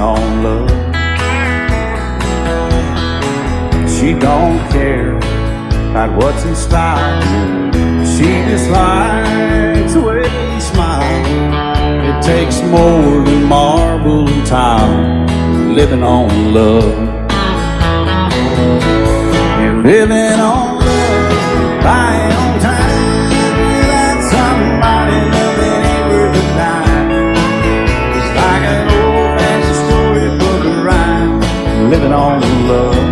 on love. She don't care about what's in style. She just likes the way he smiles. It takes more than marble and tile, living on love. You're living on love, buying on time. Without somebody loving ain't worth a dime. It's like an old-fashioned storybook rhyme, living on love.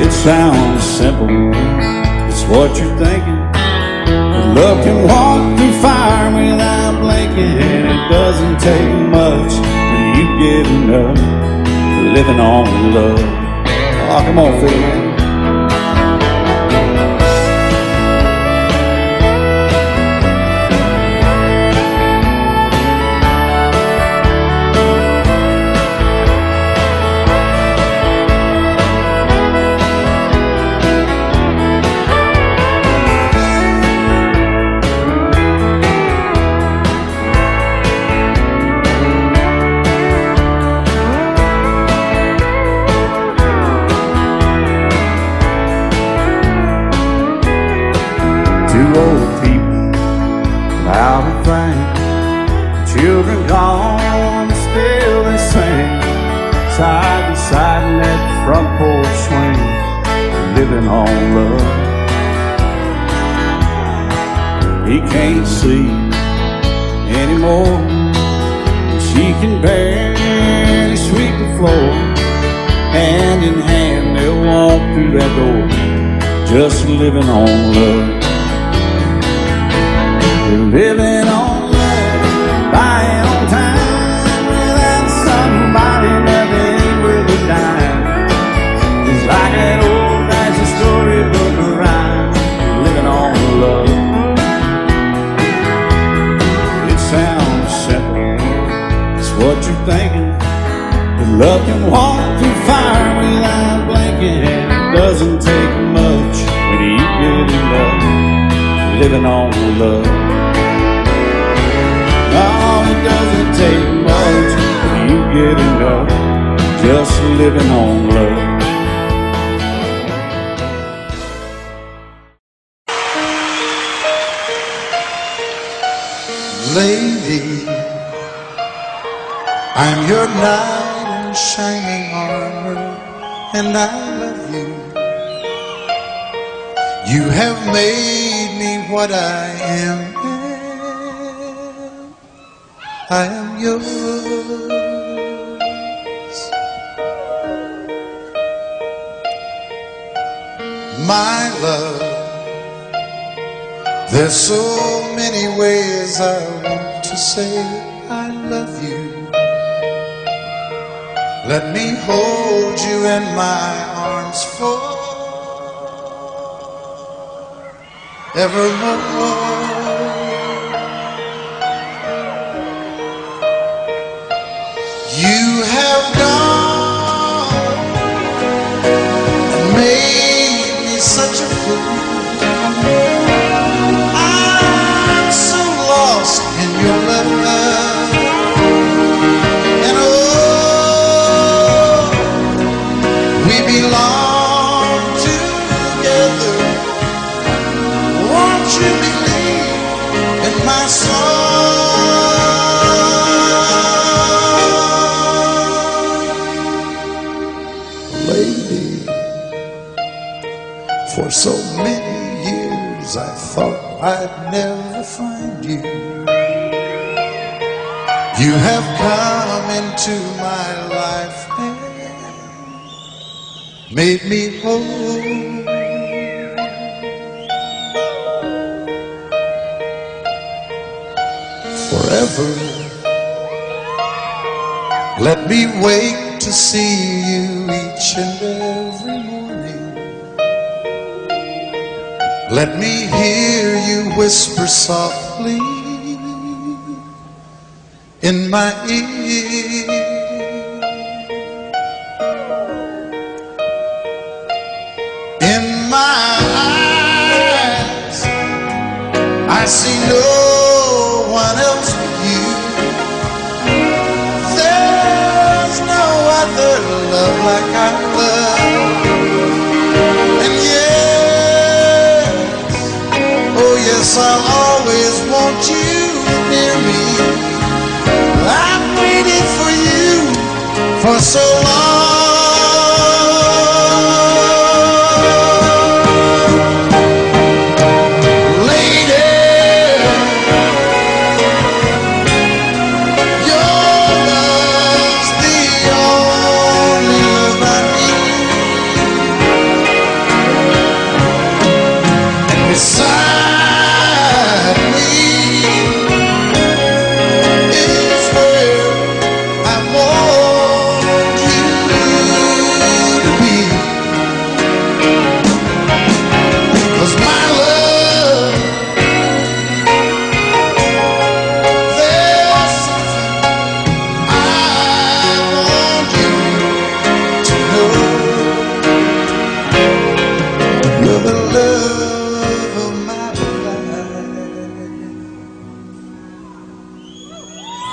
It sounds simple, it's what you're thinking. But love can walk through fire without blinking. And it doesn't take much when you get enough, living on love. Oh, come on, Phil, man. Two old people without a thing, children gone, still they sing, side by side in that front porch swing, living on love. He can't see anymore, she can barely sweep the floor. Hand in hand they'll walk through that door, just living on love. Living on love, buying on time. Without somebody loving ain't worth a dime. It's like an old-fashioned storybook rhyme, living on love. It sounds simple, it's what you're thinking. But love can walk through fire without blinking. And it doesn't take much when you get in love, living on love. Oh, it doesn't take much when you get enough, just living on love. Lady, I'm your knight in shining armor, and I love you. You have made me what I am. I am yours. My love, there's so many ways I want to say I love you. Let me hold you in my arms forevermore. You have gone and made me such a fool. I'm so lost in your love, and oh, we belong together. Won't you believe in my song? For so many years I thought I'd never find you. You have come into my life and made me whole. Forever, let me wake to see you each and every morning. Let me hear you whisper softly in my ear. In my eyes, I see no one else but you. like I love. And yes, oh yes, I'll always want you near me. I've waited for you for so long.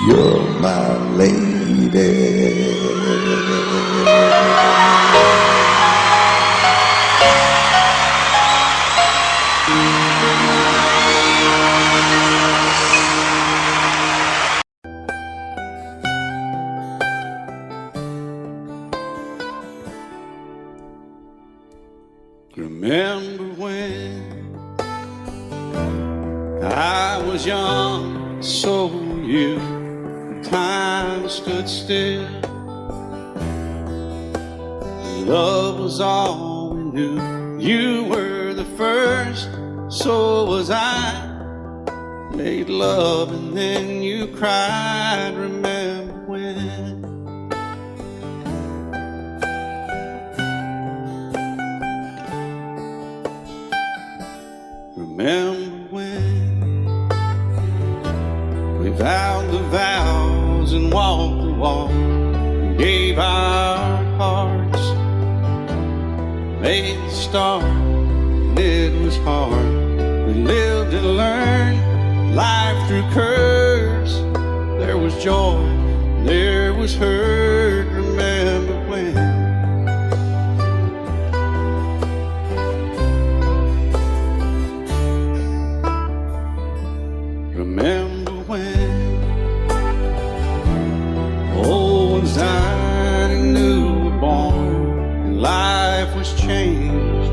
You're my lady. Remember when I was young, so were you. Time stood still. Love was all we knew. You were the first, so was I. Made love and then you cried. Remember when? Remember when we vowed the vows and walked the walk, and gave our hearts, made the start, and it was hard. We lived and learned life through curves. There was joy, there was hurt. Remember when? Remember when old ones died and new were born, and life was changed,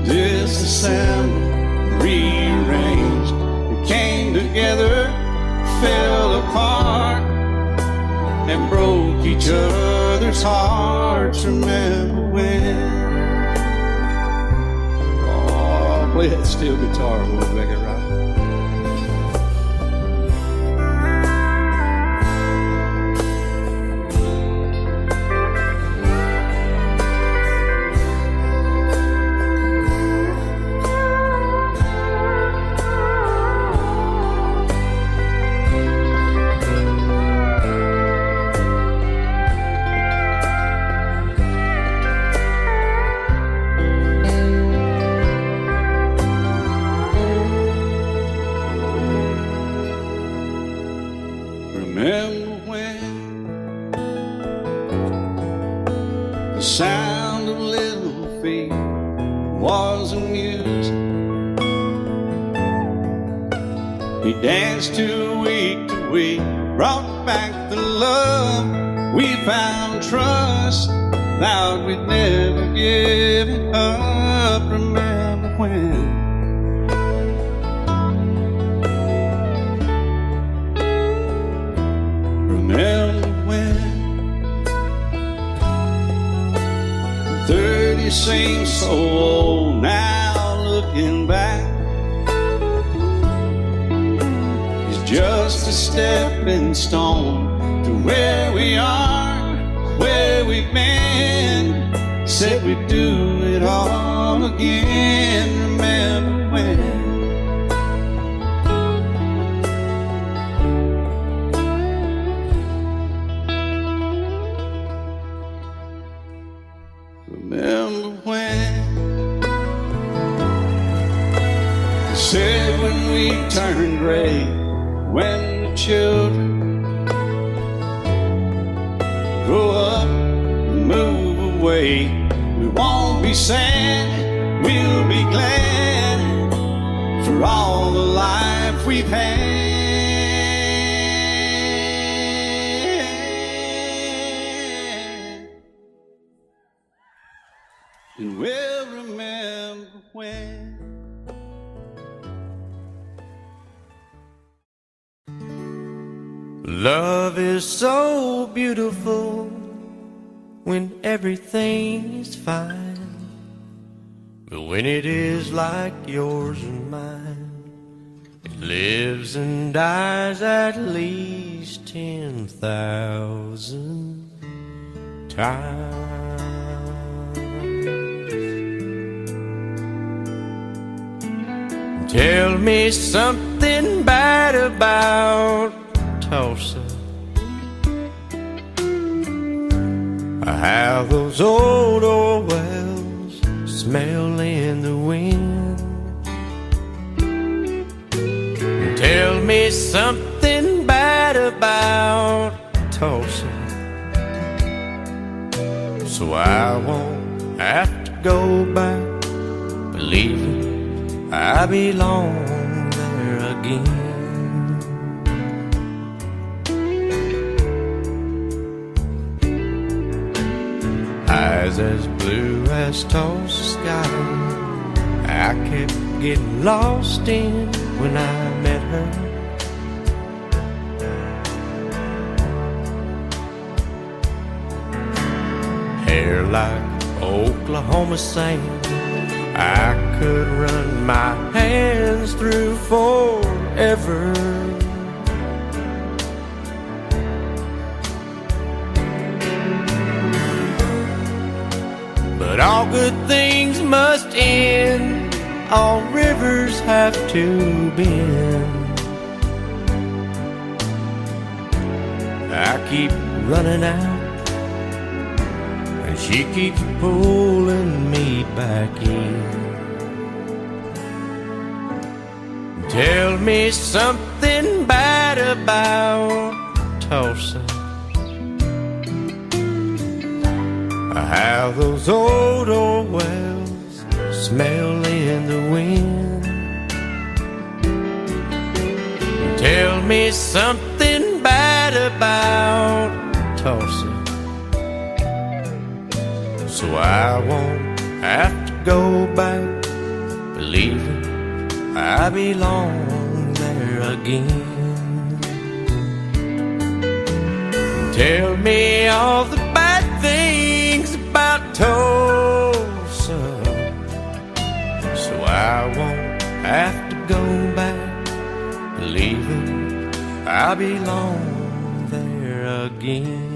disassembled, rearranged. We came together, fell apart, and broke each other's hearts. Remember when? Oh, play that steel guitar, we'll make it right. Remember when the sound of little feet was amusing? He danced to week, brought back the love. We found trust, vowed we'd never give it up. Remember when? Remember when 30 seems so old now, looking back. It's just a stepping stone to where we are, where we've been. Said we'd do it all again. Remember when? Remember when you said when we turned gray, when the children grow up away. We won't be sad, we'll be glad for all the life we've had. And we'll remember when. Love is so beautiful when everything is fine, but when it is like yours and mine, it lives and dies at least 10,000 times. Tell me something bad about Tulsa, how those old wells smell in the wind. Tell me something bad about Tulsa, so I won't have to go back believing I belong there again. Eyes as blue as Tulsa sky, I kept getting lost in when I met her. Hair like Oklahoma sand, I could run my hands through forever. But all good things must end, all rivers have to bend. I keep running out, and she keeps pulling me back in. Tell me something bad about Tulsa, how those old wells smell in the wind. Tell me something bad about Tulsa, so I won't have to go back believing I belong there again. Tell me all the bad things about Tulsa, so I won't have to go back believing I belong there again.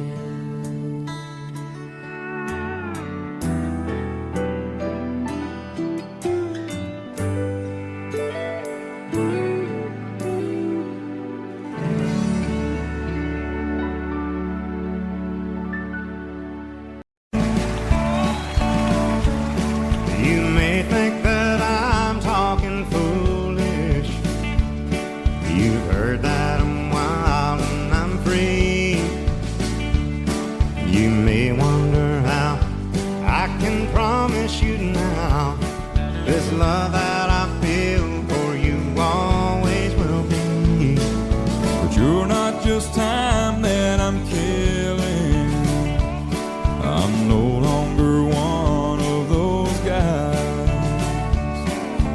Love that I feel for you always will be. But you're not just time that I'm killing. I'm no longer one of those guys.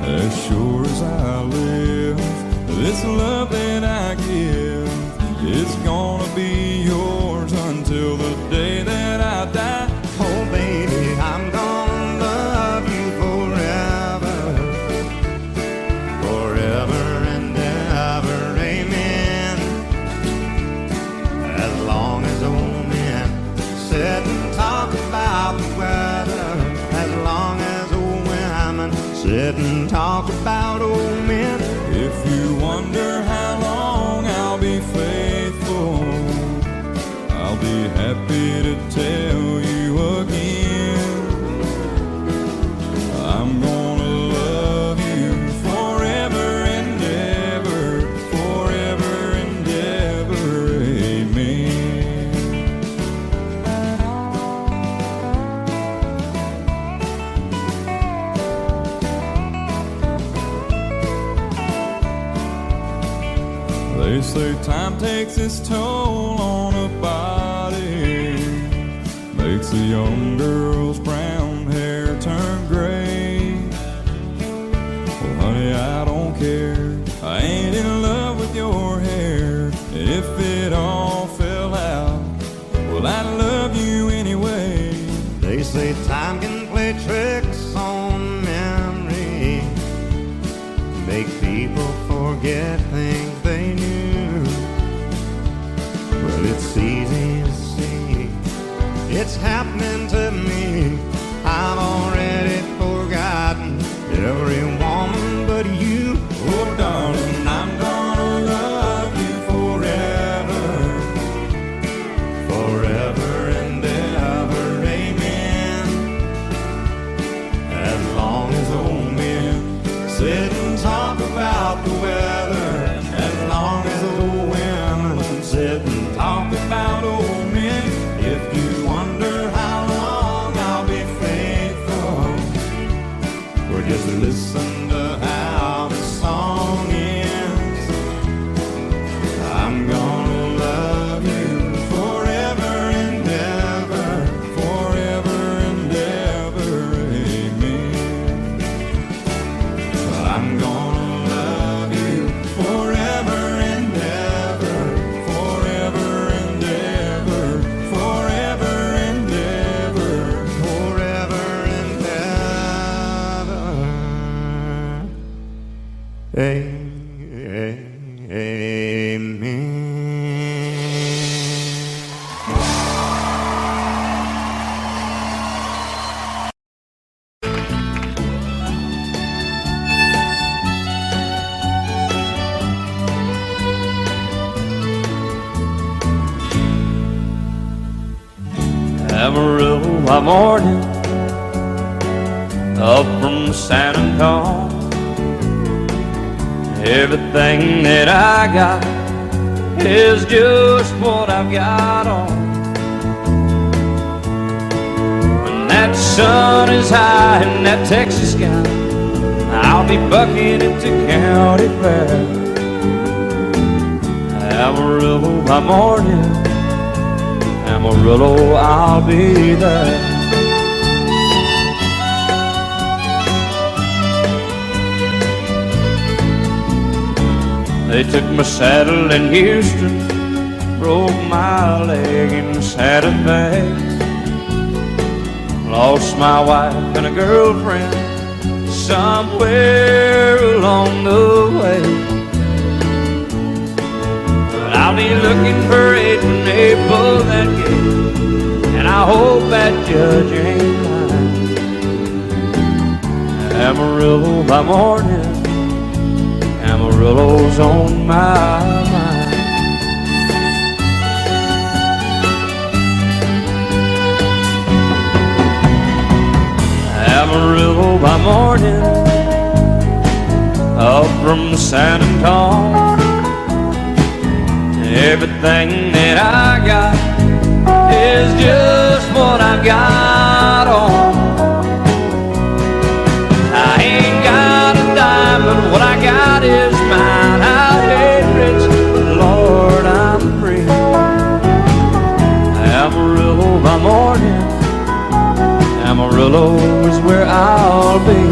As sure as I live, this love that I give, it's gonna be yours until the day that I die. Oh baby, I'm gonna love you forever, forever and ever, amen. As long as old men sit and talk about the weather, as long as old women sit and talk about old men. If you wonder how long I'll be faithful, I'll be happy to tell you again. I'm gonna love you forever and ever, forever and ever, amen. say time takes its toll on a body, makes a young girl's brown hair turn gray. Well, honey, I don't care. I ain't in love with your hair. And if it all fell out, well, I love you anyway. They say time can play tricks on memory, make people forget things they knew. Well, it's easy to see, it's happening to me. I've already forgotten every woman but you. Oh, darling, I'm gonna love you forever, Forever and ever, amen. As long as old men sit and talk about the weather, as long as old women sit and talk about old men. If you wonder how long I'll be faithful, or just listen to how the song ends, I'm gonna love you forever and ever, forever and ever, amen. I'm gonna love you forever and ever, Forever and ever, forever and ever. forever and ever. Amen. Amarillo by morning, up from San Antonio. Everything that I got is just what I've got on. When that sun is high in that Texas sky, I'll be bucking into county fair. Amarillo by morning, Amarillo, I'll be there. They took my saddle in Houston, broke my leg in Santa Fe. Lost my wife and a girlfriend somewhere along the way. But I'll be looking for it when they pull that gate, and I hope that judge ain't lying. Amarillo by morning, Amarillo's on my mind. Amarillo by morning, up from San Antonio. Everything that I got is just what I've got on. I ain't got a dime, but what I got is mine. I ain't rich, but Lord, I'm free. Amarillo by morning, Amarillo is where I'll be.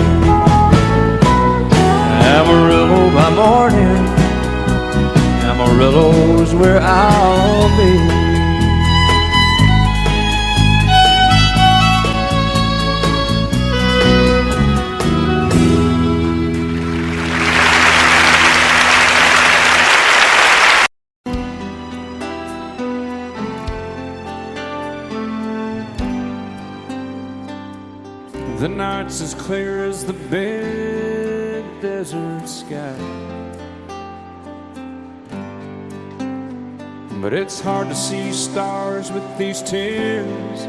Amarillo by morning, Amarillo is where I'll be. The night's as clear as the big desert sky, but it's hard to see stars with these tears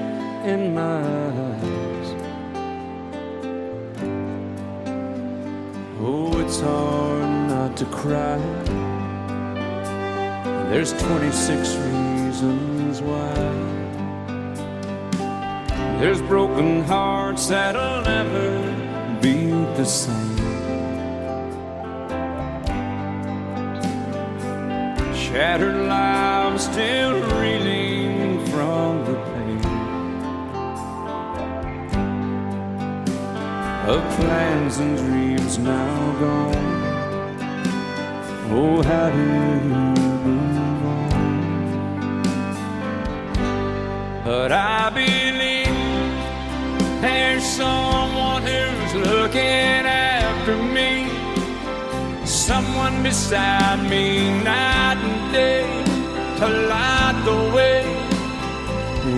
in my eyes. Oh, it's hard not to cry. There's 26 reasons why. There's broken hearts that'll never be the same. shattered lives still reeling from the pain of plans and dreams now gone. Oh, how do you move on? But I believe there's someone who's looking after me, someone beside me night and day to light the way.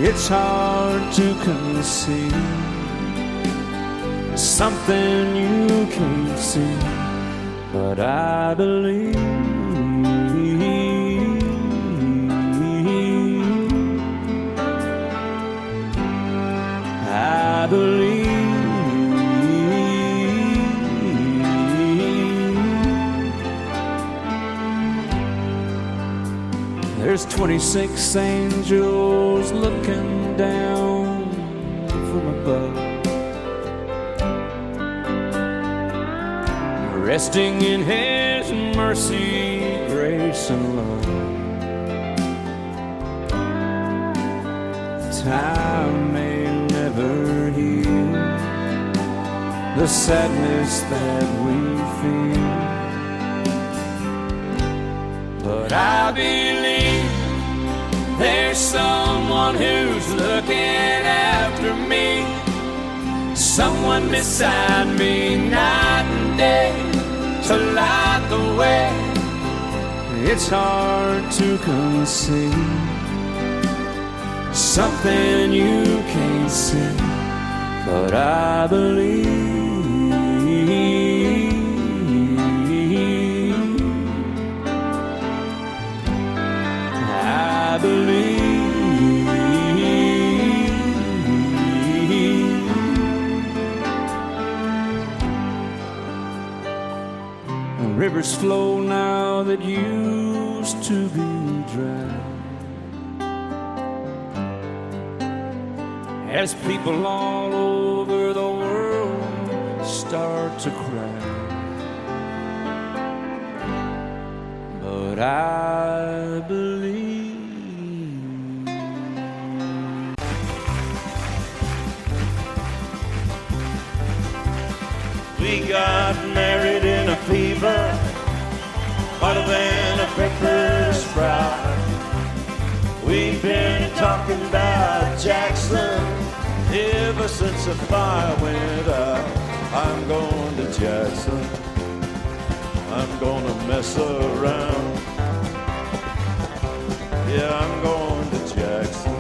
It's hard to conceive something you can't see, but I believe. I believe. There's 26 angels looking down from above, resting in His mercy, grace, and love. Time may never heal the sadness that we feel, but I believe there's someone who's looking after me, someone beside me night and day to light the way. It's hard to conceive something you can't see, but I believe. I believe. Rivers flow now that used to be dry, as people all over the world start to cry. But I believe. We got married in a fever, hotter than a pepper sprout. We've been talking about Jackson ever since the fire went out. I'm going to Jackson, I'm gonna mess around. Yeah, I'm going to Jackson.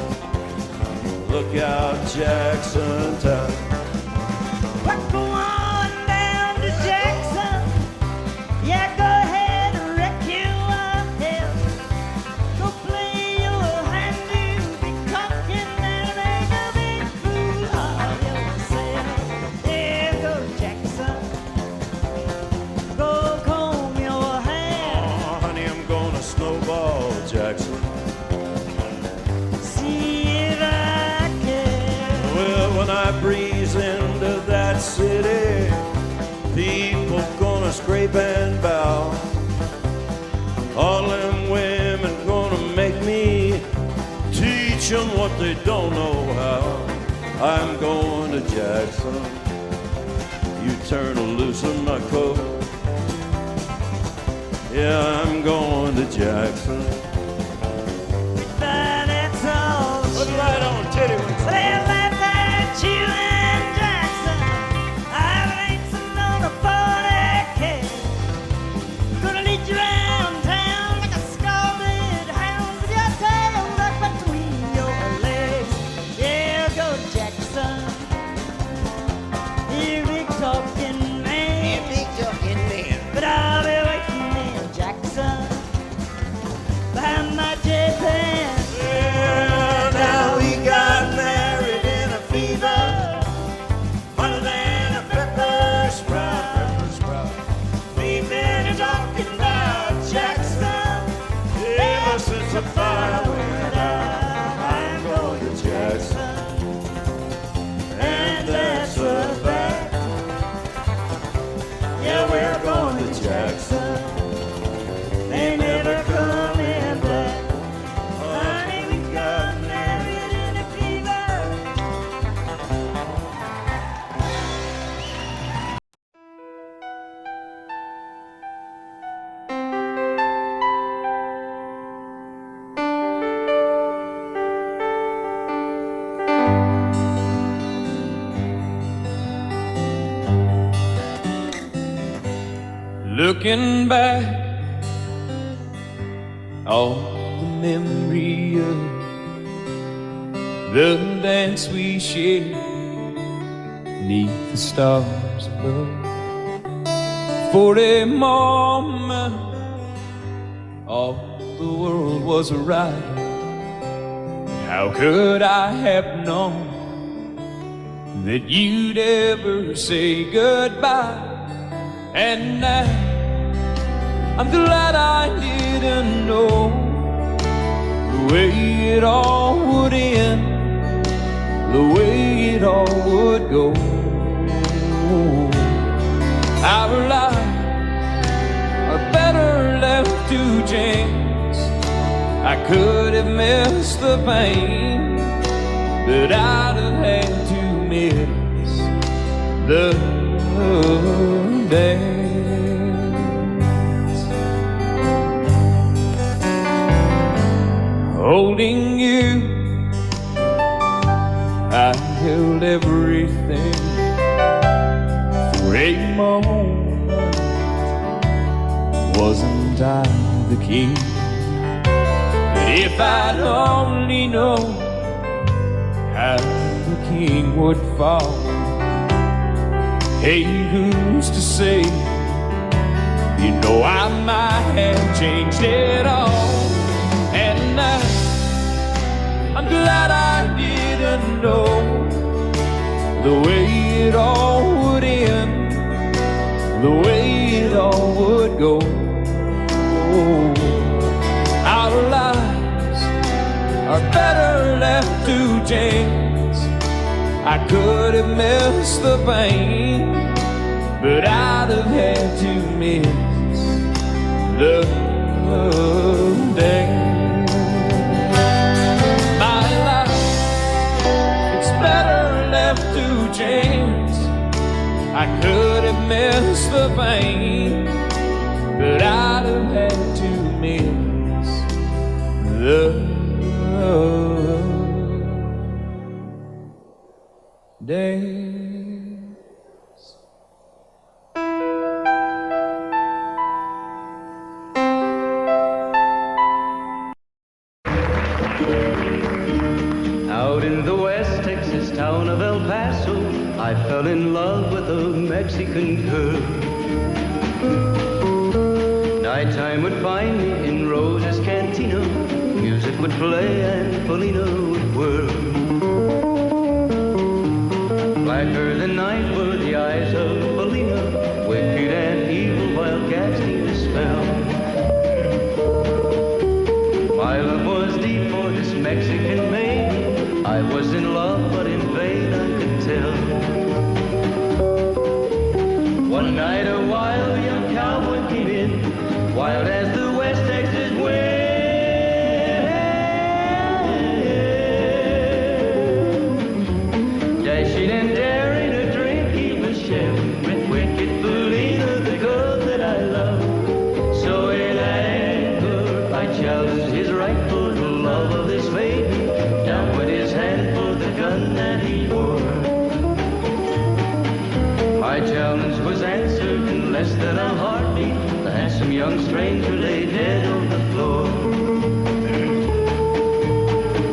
Look out, Jackson town. What go on down to Jackson? Yeah, go ahead and wreck you up there. Go play your hand, you be cocking and make a big fool of yourself. Yeah, go Jackson. Go comb your hair. Oh, honey, I'm gonna snowball Jackson. See if I can. Well, when I breeze into that city, people gonna scrape and bow. All them women gonna make me teach them what they don't know how. I'm going to Jackson. You turn loose in my coat. Yeah, I'm going to Jackson. But that's all. Put it right on, titty wings. Well, that's that you and Jackson. I've racing on a 40K. Gonna lead you around town like a scalded hound with your tail tucked between your legs. Yeah, go Jackson. You big talking man. But I'll be waiting in Jackson. Behind Looking back, all the memory of the dance we shared neath the stars above. For a moment, all the world was right. How could I have known that you'd ever say goodbye? And now I'm glad I didn't know the way it all would end, the way it all would go. Our lives are better left to chance. I could have missed the pain, but I'd have had to miss the dance. Holding you, I held everything. For a moment, wasn't I the king? But if I'd only known how the king would fall, hey, who's to say? You know I might have changed it all. And I'm glad I didn't know the way it all would end, the way it all would go. Our lives are better left to chance. I could have missed the pain, but I'd have had to miss the dance. My life, it's better left to chance. I could have missed the pain, but I'd have had to miss the dance. Out in the West Texas town of El Paso, I fell in love with a Mexican girl. Nighttime would find me in Rose's Cantina. Music would play and Polina would whirl. Blacker than night were the eyes of Polina, wicked and evil while cats need a spell. My love was deep for this Mexican maid. I was in love, but in vain I could tell. One night a wild young cowboy came in, wild as the West Texas wind. Dashing and daring, a drink he was sharing with wicked Polina, the girl that I love. So in anger I challenged his right for the love of this maiden. Down went his hand for the gun that he wore. My challenge was answered in less than a heartbeat. The handsome young stranger lay dead on the floor.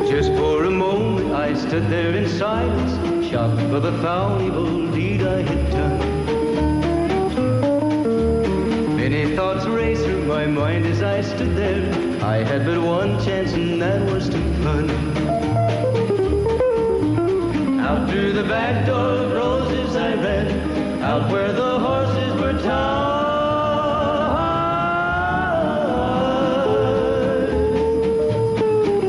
Just for a moment I stood there in silence, shocked for the foul evil deed I had done. Many thoughts raced through my mind as I stood there. I had but one chance and that was to run. Out through the back door of Roses I ran, out where the horses were tied.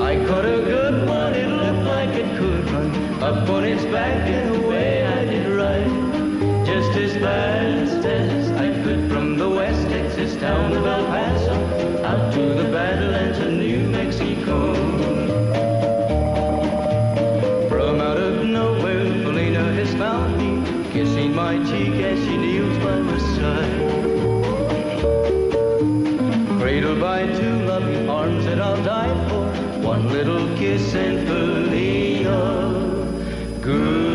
I caught a good one, it looked like it could run, up on its back and away I did ride. Just as fast as I could from the West Texas town of El Paso, out to the Badlands of New Mexico. From out of nowhere, Polina has found me, kissing my cheek as she kneels by my side. Cradled by two loving arms that I'll die for, one little kiss and Polina, goodbye.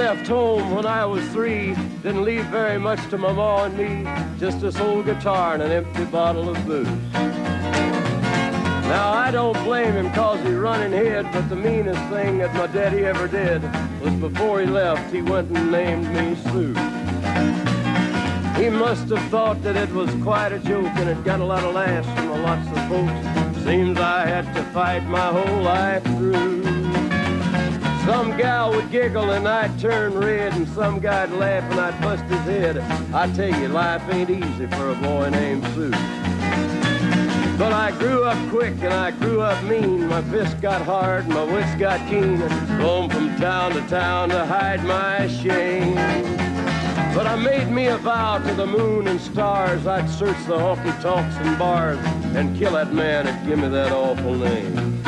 left home when I was 3. Didn't leave very much to my ma and me, just this old guitar and an empty bottle of booze. Now, I don't blame him 'cause he running hid, but the meanest thing that my daddy ever did was before he left, he went and named me Sue. He must have thought that it was quite a joke, and it got a lot of laughs from lots of folks. Seems I had to fight my whole life through. Some gal would giggle and I'd turn red, and some guy'd laugh and I'd bust his head. I tell you, life ain't easy for a boy named Sue. But I grew up quick and I grew up mean. My fists got hard and my wits got keen. Roamed from town to hide my shame. But I made me a vow to the moon and stars, I'd search the honky-tonks and bars and kill that man that give me that awful name.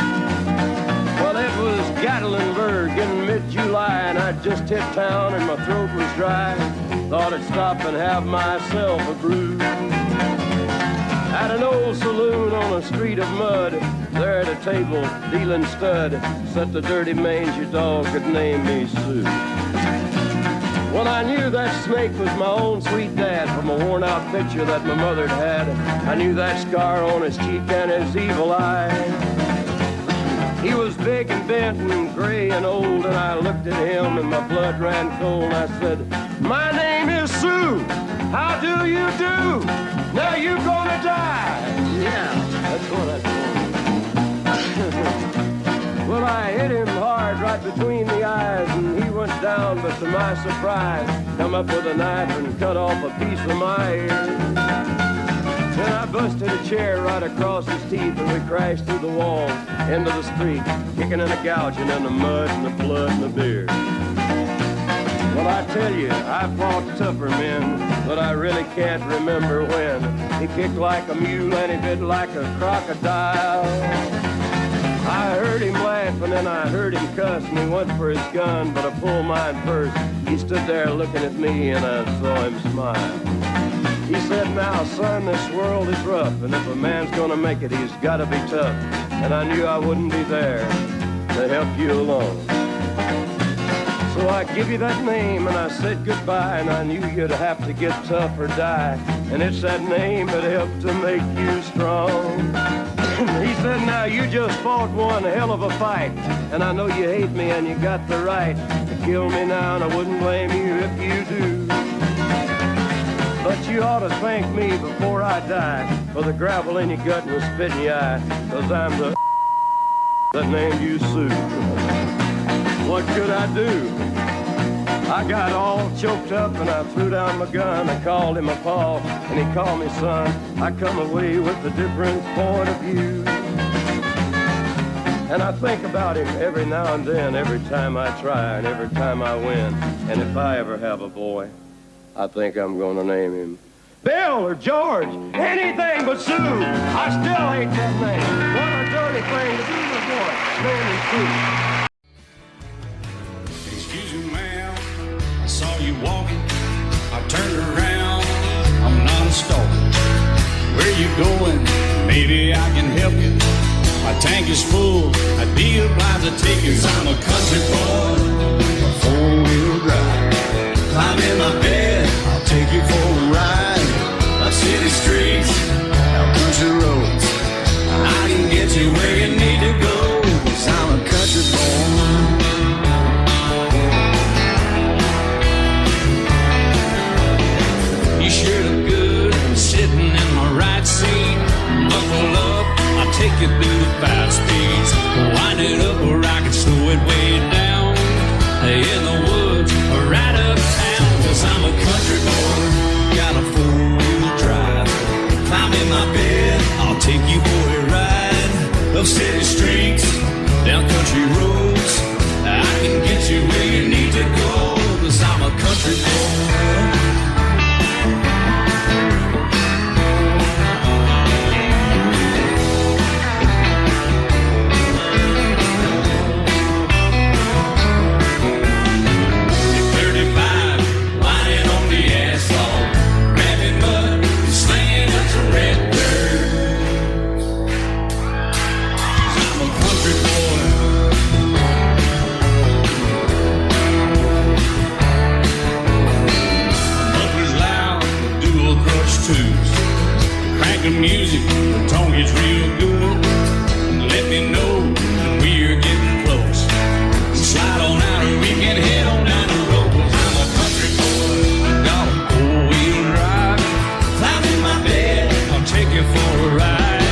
Well, it was Gatlinburg in mid-July, and I'd just hit town and my throat was dry. Thought I'd stop and have myself a brew. At an old saloon on a street of mud, there at a table, dealing stud, sat the dirty mangy dog that named me Sue. Well, I knew that snake was my own sweet dad from a worn-out picture that my mother'd had. I knew that scar on his cheek and his evil eye. He was big and bent and gray and old, and I looked at him and my blood ran cold. And I said, "My name is Sue. How do you do? Now you gonna die." Yeah, that's what I told him. Well, I hit him hard right between the eyes, and he went down, but to my surprise, come up with a knife and cut off a piece of my ear. Then I busted a chair right across his teeth, and we crashed through the walls into the street, kicking and a gouging in the mud and the blood and the beer. Well, I tell you, I fought tougher men, but I really can't remember when. He kicked like a mule and he bit like a crocodile. I heard him laugh and then I heard him cuss, and he went for his gun, but I pulled mine first. He stood there looking at me and I saw him smile. He said, "Now, son, this world is rough, and if a man's gonna make it, he's gotta be tough." And I knew I wouldn't be there to help you along. So I give you that name and I said goodbye, and I knew you'd have to get tough or die. And it's that name that helped to make you strong. He said, "Now you just fought one hell of a fight, and I know you hate me and you got the right to kill me now, and I wouldn't blame you if you do. But you ought to thank me before I die for the gravel in your gut and the spit in your eye, 'cause I'm the that named you Sue." What could I do? I got all choked up and I threw down my gun. I called him a paw and he called me son. I come away with a different point of view. And I think about him every now and then, every time I try and every time I win. And if I ever have a boy, I think I'm gonna name him Bill or George, anything but Sue. I still hate that name. What a dirty thing to do to a boy, naming Sue. Excuse me, ma'am, I saw you walking. I turned around, I'm not a stalker. Where you going? Maybe I can help you. My tank is full, I'd be obliged to take you. 'Cause I'm a country boy, a four-wheel drive. Climb in my bed, I'll take you for a ride. Up city streets, down country roads, I can get you where you need to go. 'Cause I'm a country boy. You sure look good sitting in my right seat. Buckle up, I'll take you through the 5 speeds. Wind it up where I can slow it way down. In the woods or right uptown. 'Cause I'm a country boy, got a 4-wheel drive. Climb in my bed, I'll take you for a ride. Up city streets, down country roads, I can get you where you need to go. 'Cause I'm a country boy. twos. Crank the music, the tone gets real good. Let me know when we're getting close. Slide on out and we can head on down the road. 'Cause I'm a country boy, got a four-wheel drive. Climb in my bed, I'll take you for a ride.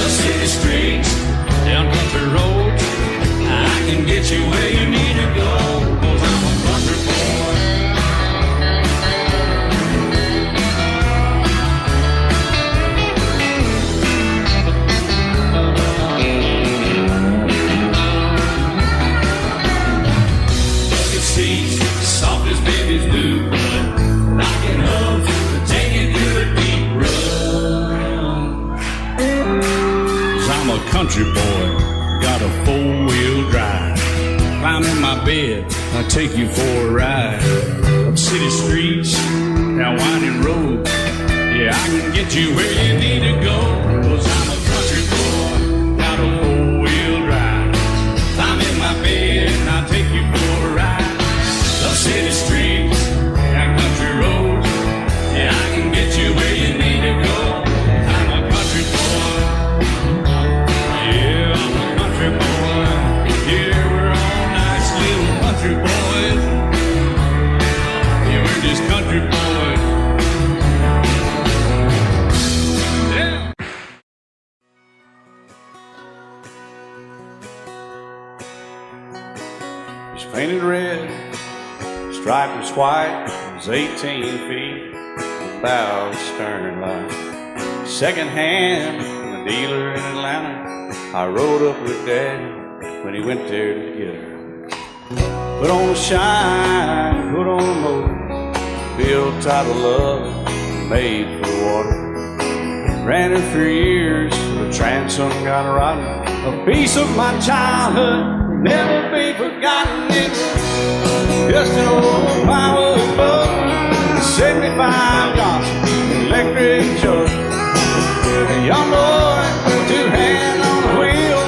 The city streets, down country roads, I can get you where you need to go. 'Cause I'm a country boy. Bucket seats, soft as babies do, rocking hubs, take it to the deep run. 'Cause I'm a country boy, got a four-wheel drive. Climb in my bed, I'll take you for a ride. Up city streets, down winding roads, yeah, I can get you where you need to go. 'Cause I'm a country boy, got a four-wheel drive. Climb in my bed and I'll take you for a ride. Up city streets, down country roads, yeah, I can get you where you need to go. I'm a country boy. Yeah, I'm a country boy. Yeah, we're all nice little country boys. Yeah, we're just country boys. Yeah. It's painted red, striped was white, it was 18 feet, bow stern line. Second hand from a dealer in Atlanta, I rode up with Daddy when he went there to get her. Put on a shine, put on a motor, built out of love, made for the water. Ran it for years, the transom got rotten. A piece of my childhood, never be forgotten. It's just an old power boat, 75 Johnson, electric jug. A young boy, two hands on the wheel.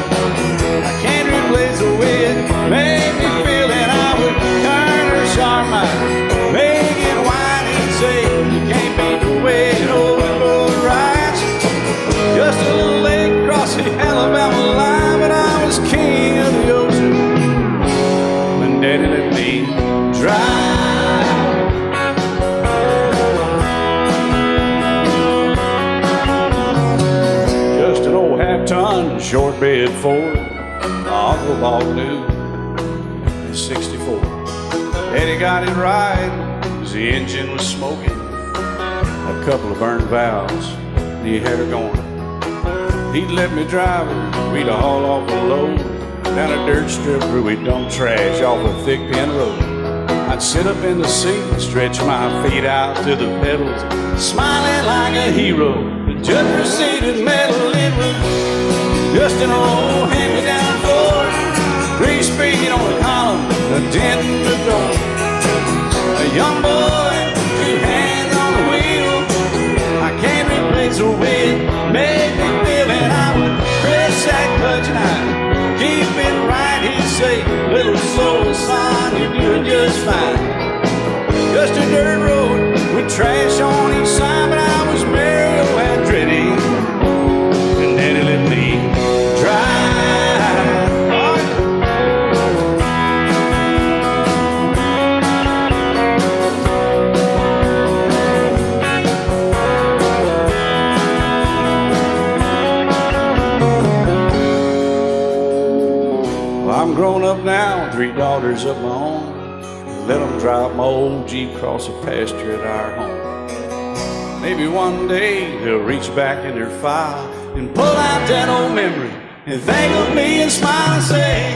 I can't replace the way it made me feel that I would turn her sharp mind, make it whine and say, you can't beat the way an old boat rides. Just a little lake across the Alabama line, but I was king of the ocean when Daddy let me drive. Just an old half-ton short bed Ford my uncle bought new in '64. Daddy got it right, 'cause the engine was smoking, a couple of burned valves, and he had her going. He'd let me drive her, we'd haul off a load down a dirt strip where we dumped trash off a thick pin road. I'd sit up in the seat and stretch my feet out to the pedals, smiling like a hero. The judge proceeded metal, it was just an old hand-me-down Ford, 3-speed on the column, a dent in the door. A young boy, two hands on the wheel, I can't replace the way it made me feel. And I would press that clutch and I'd keep it right. He'd say, little slow, son, you're doing just fine. Just a dirt road with trash on each side, but I was Mario Andretti, and Daddy let me drive. Well, I'm grown up now, 3 daughters of my own. Let them drive my old Jeep across the pasture at our home. Maybe one day they'll reach back in their file and pull out that old memory and think of me and smile and say,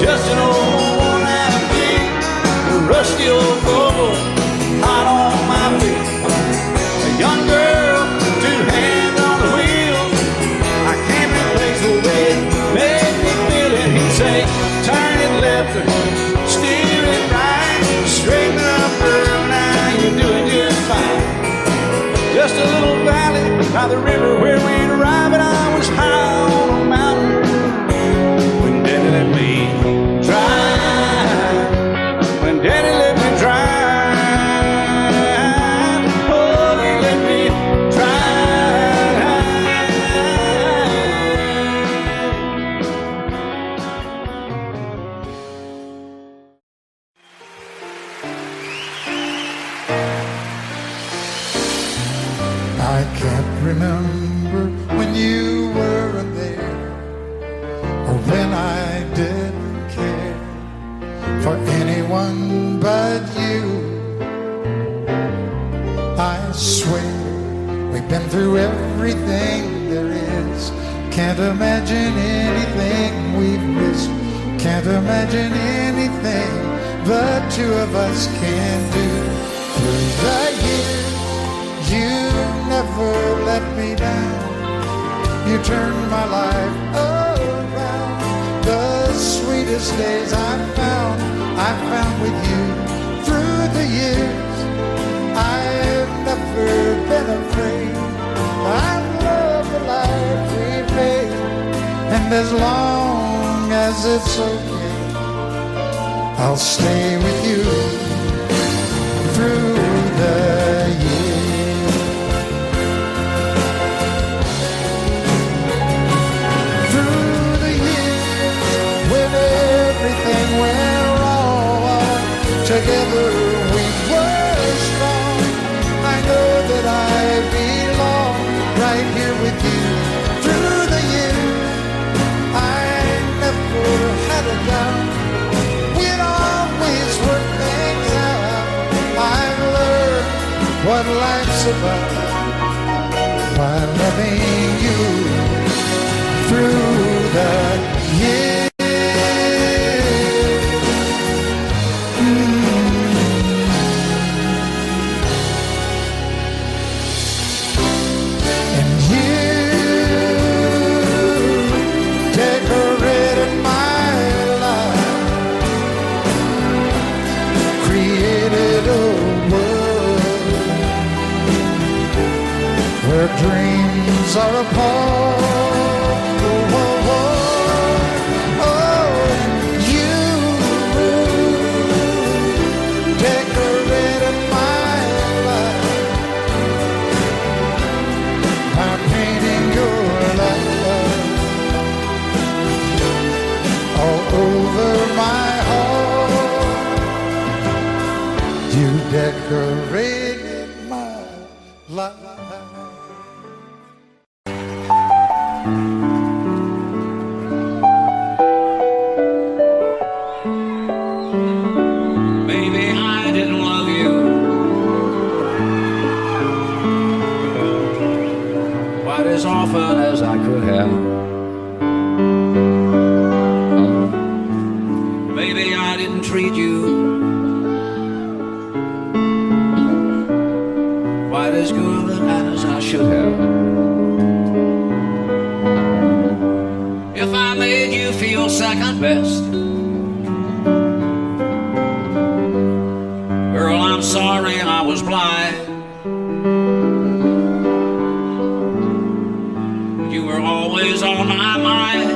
just an old worn-out Jeep, a rusty old Volvo, hot on my feet. A young girl, 2 hands on the wheel, I can't replace the way it made me feel. And he'd say, turn it left or steer it right, straighten up, girl, now you're doing just fine. Just a little valley by the river where we'd arrive, and I was high on a mountain when Daddy let me drive. When Daddy let me drive, oh, he let me I can't remember when you weren't there, or when I didn't care for anyone but you. I swear we've been through everything there is. Can't imagine anything we've missed. Can't imagine anything the two of us can do. Through the years, you never let me down. You turned my life around. The sweetest days I found with you. Through the years, I've never been afraid. I love the life we've made, and as long as it's okay, I'll stay with you through the years. Through the years, when everything went wrong, together we were strong. I know that I belong right here with you. Through the years, I never had a doubt. We'd always work things out. I've learned what life's about by loving you through the years. And you decorated my life, created a world where dreams are apart. Oh, oh, oh, oh, you decorated my life by painting your love all over my heart. You decorated my life. Maybe I didn't love you quite as often as I could have. Maybe I didn't treat you quite as good as I should have. If I made you feel second best, girl, I'm sorry I was blind. You were always on my mind.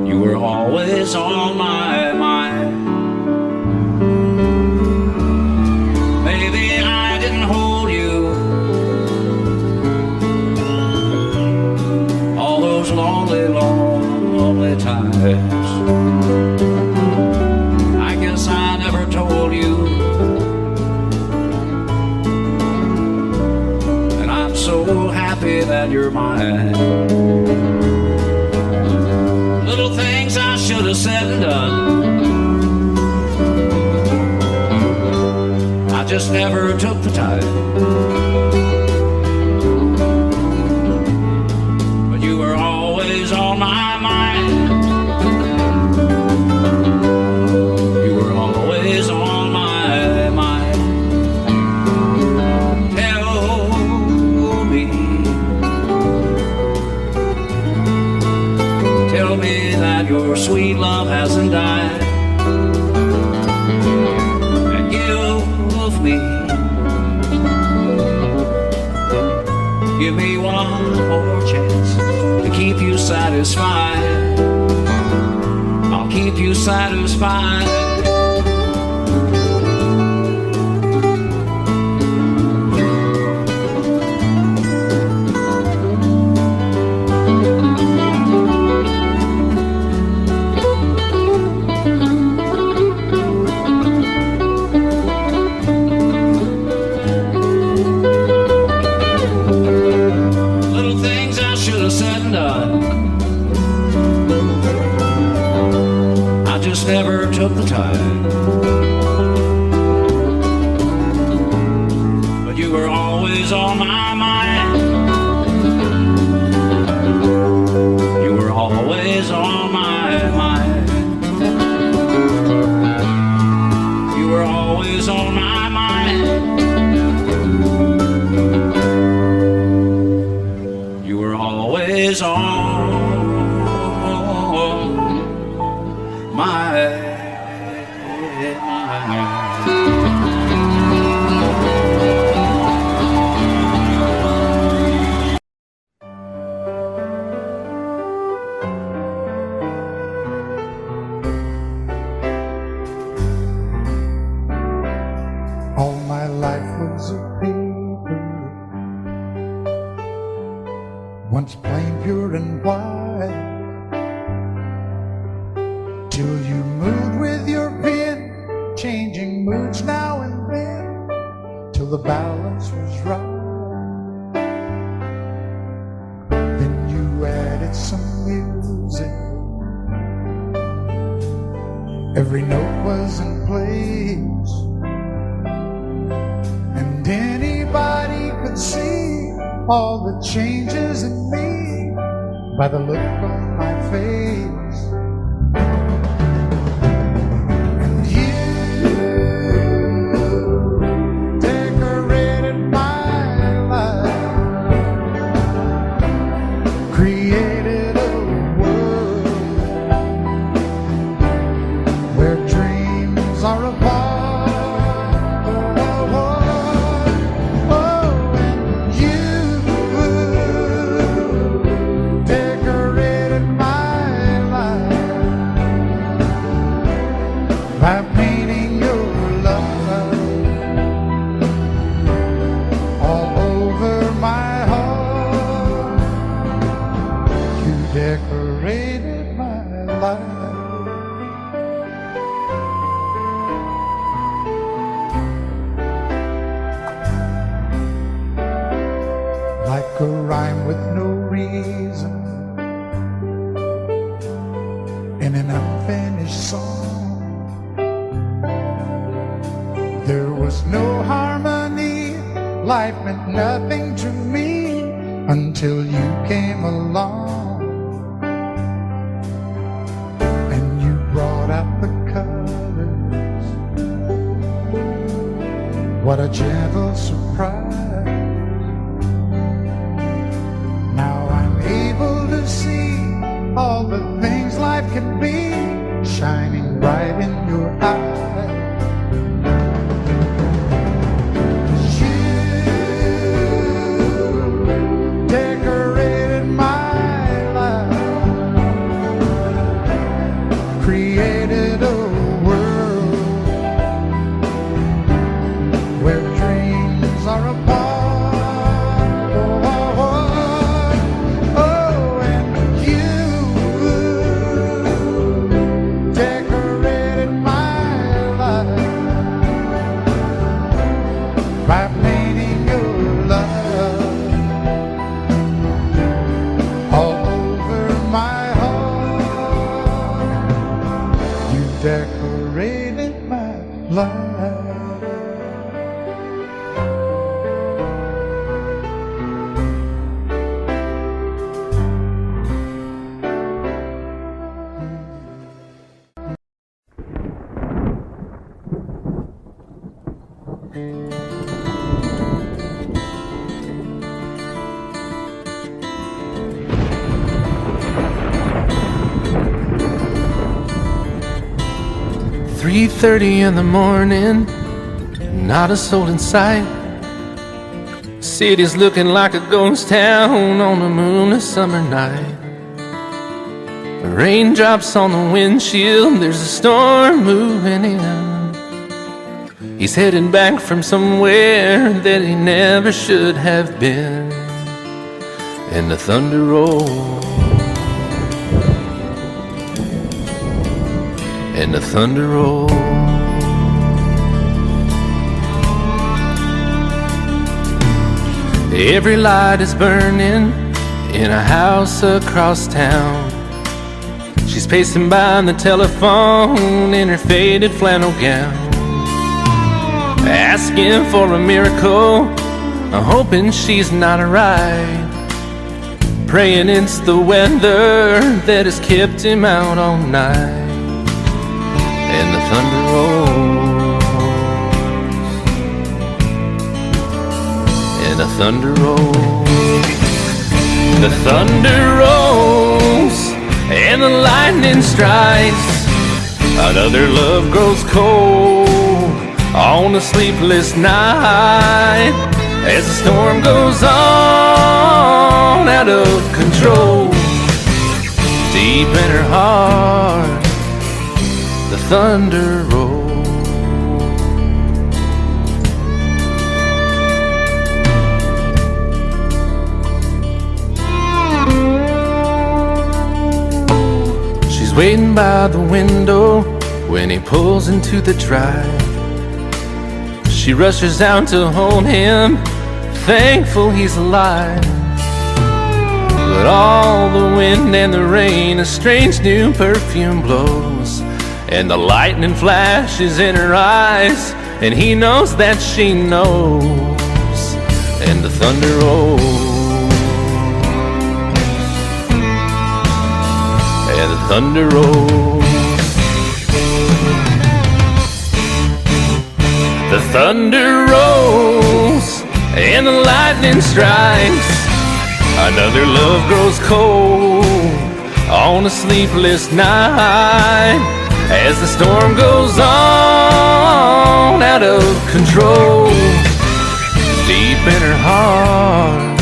You were always on my mind. Maybe I didn't hold you all those lonely, lonely times. I guess I never told you, and I'm so happy that you're mine. Little things I should have said and done, I just never took the time. But you were always on my mind. You were always on my mind. Tell me, tell me that your sweet love hasn't died, and give me one more chance to keep you satisfied. I'll keep you satisfied. always on my mind. You were always on my mind. You were always on my mind. You were always on my mind. All my life was a paper, once plain, pure and white, till you moved with your pen, changing moods now and then, till the balance was right. Then you added some music, every note was in place, and anybody could see all the changes in me by the look on my face. And you decorated my life, created a world where dreams are apart. By painting your love all over my heart, you decorated my life. Like a rhyme with no reason in an unfinished song, there was no harmony, life meant nothing to me until you came along. And you brought out the colors, what a gentle surprise. Now I'm able to see all the things life can be, shining bright in your eyes. Created a world where dreams are apart. Oh, and you decorated my life by painting your love all over my heart. You decorated my life. "3:30 in the morning, not a soul in sight. City's looking like a ghost town on a moonless summer night. Raindrops on the windshield, there's a storm moving in. He's heading back from somewhere that he never should have been. And the thunder rolls, and the thunder rolls. Every light is burning in a house across town. She's pacing by the telephone in her faded flannel gown, asking for a miracle I'm hoping she's not alright. Praying it's the weather that has kept him out all night. And the thunder rolls, and the thunder rolls. The thunder rolls, and the lightning strikes. Another love grows cold on a sleepless night. As the storm goes on out of control, deep in her heart, the thunder rolls. She's waiting by the window when he pulls into the drive. She rushes out to hold him, thankful he's alive. But all the wind and the rain, a strange new perfume blows, and the lightning flashes in her eyes, and he knows that she knows. And the thunder rolls, and the thunder rolls. The thunder rolls, and the lightning strikes. Another love grows cold on a sleepless night. As the storm goes on out of control, deep in her heart,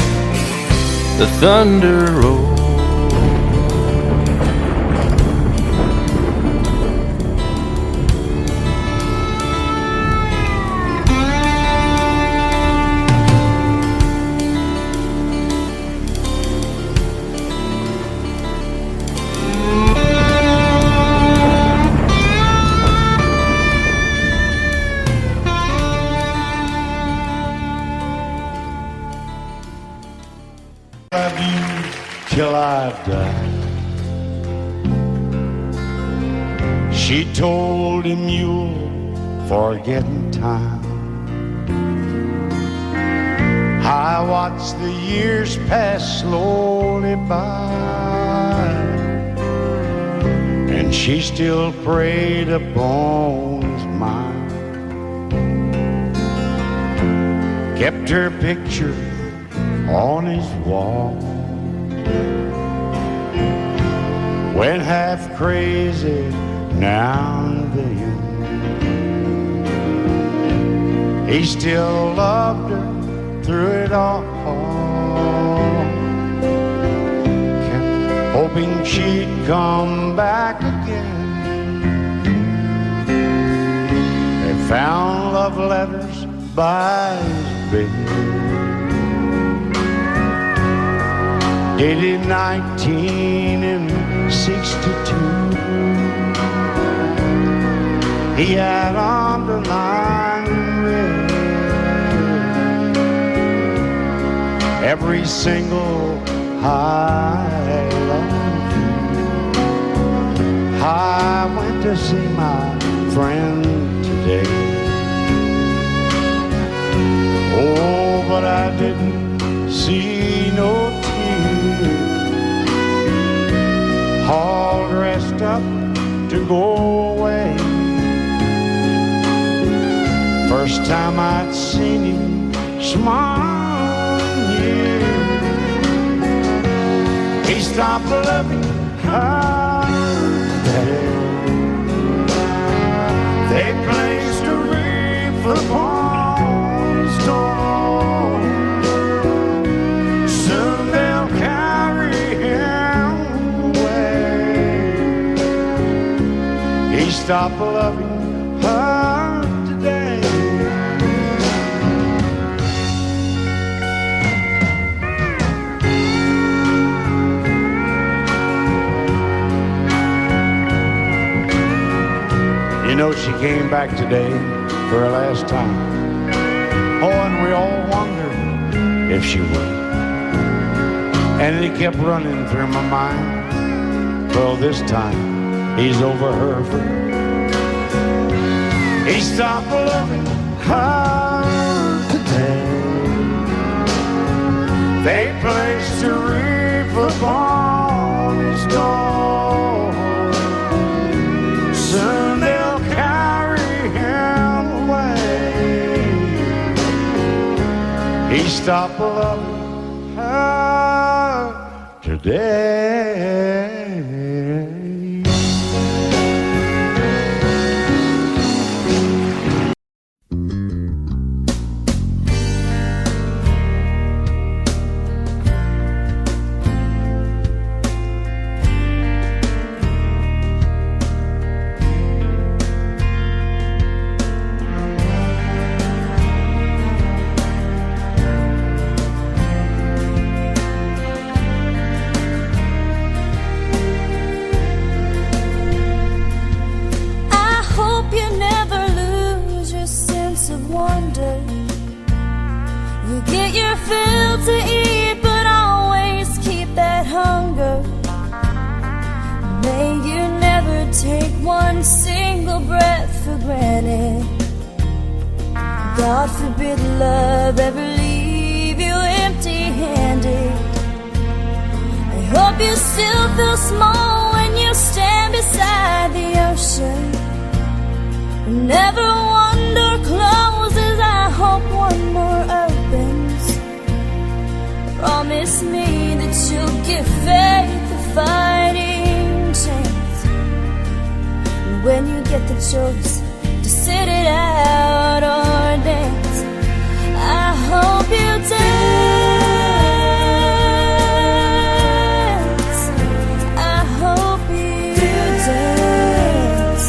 the thunder rolls. Love you till I die. She told him you'll forget in time. I watched the years pass slowly by, and she still preyed upon his mind. Kept her picture on his wall, went half crazy now and then. He still loved her through it all, kept hoping she'd come back again. They found love letters by his bed, dated 1962. He had underlined in red every single I love you. I went to see my friend today. Oh, but I didn't see no tears, all dressed up to go away. First time I'd seen him smile in years. He stopped loving her today. They placed a wreath upon his door. Soon they'll carry him away. He stopped loving her today. You know, she came back today for her last time. Oh, and we all wondered if she would. And it kept running through my mind. Well, this time he's over her for good. He stopped loving her today. he stopped loving her today. Fill to eat, but always keep that hunger. May you never take one single breath for granted. God forbid love ever leave you empty-handed. I hope you still feel small when you stand beside the ocean. Never one door closes, I hope one more opens. Promise me that you'll give faith a fighting chance. And when you get the choice to sit it out or dance, I hope you dance. I hope you dance.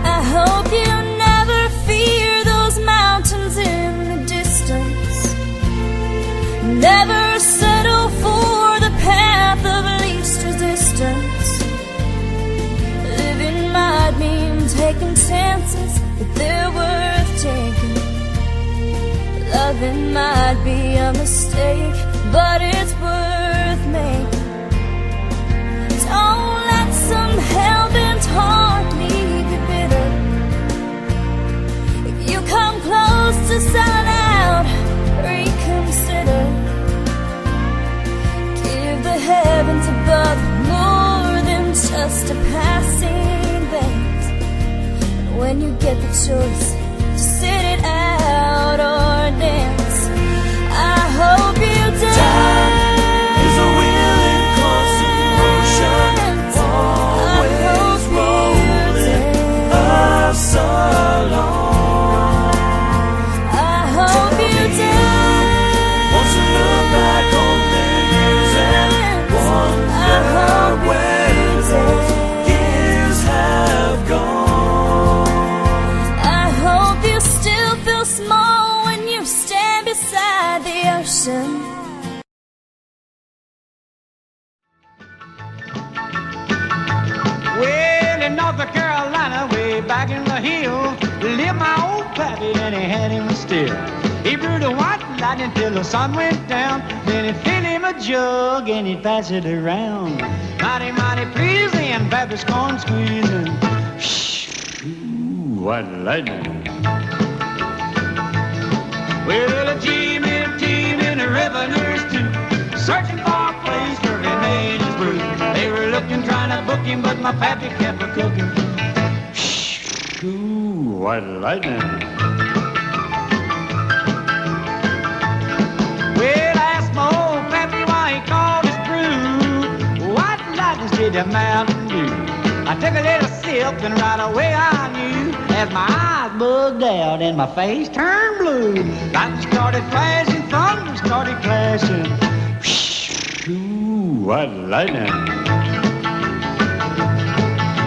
I hope you never fear those mountains in the distance. Never settle for the path of least resistance. Living might mean taking chances, but they're worth taking. Loving might be a mistake, but it's worth making. Don't let some hell-bent heart leave you bitter. If you come close to selling out, reconsider. Give the heavens above more than just a passing glance. And when you get the choice to sit it out or dance, I hope you dance. Time is a willing constant motion, always rolling us along. I hope you dance. Once you look back on the years and wonder where those years have gone. I hope you still feel small when you stand beside the ocean. Well, in North Carolina, way back in the hills, lived my old pappy, and he had him still. He brewed a white lightning till the sun went down. Then he'd fill him a jug and he'd pass it around. Mighty, mighty pleasing, Baptist corn squeezing. Ooh, white lightning. Well, a team in the revenues too, searching for a place where he made his brew. They were looking, trying to book him, but my pappy kept a cooking. Ooh, white lightning. Well, I asked my old pappy why he called his brew white lightning did the Mountain Dew. I took a little sip and right away I knew, as my eyes bugged out and my face turned blue. Lightning started flashing, thunder started clashing. Ooh, white lightning.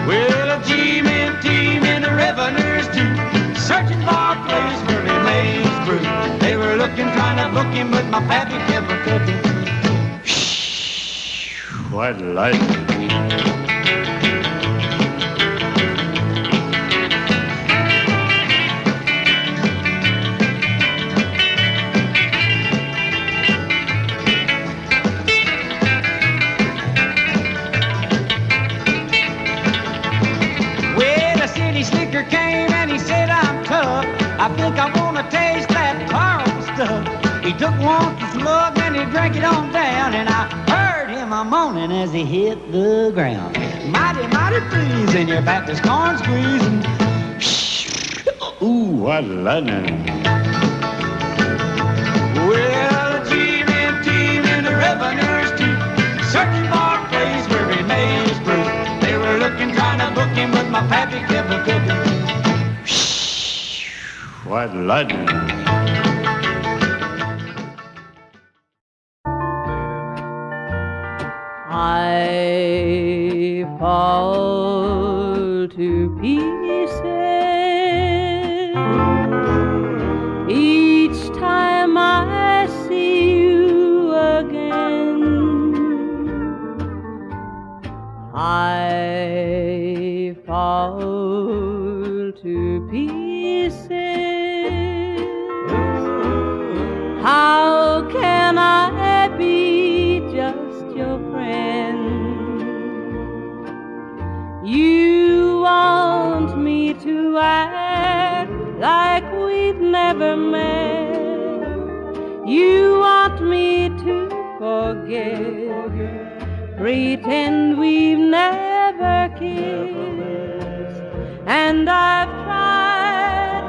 Well, a team in the revenues too, searching for a place where he made his brew. They were looking, trying to book him, but my pappy kept a cooking. White lightning. Slicker came and he said, I'm tough. I think I want to taste that powerful stuff. He took one slug and he drank it on down, and I heard him a moaning as he hit the ground. Mighty, mighty pleasing, your Baptist corn squeezing. Ooh, what lightning. Well, Jimmy and the revenues too, searching for a place where he made his brew. They were looking, trying to book him, but my pappy kept a cooking. What lightning. I fall to pieces each time I see you again. I fall to pieces. How can I be just your friend? You want me to act like we've never met. You want me to forget, pretend we've never kissed. And I've tried,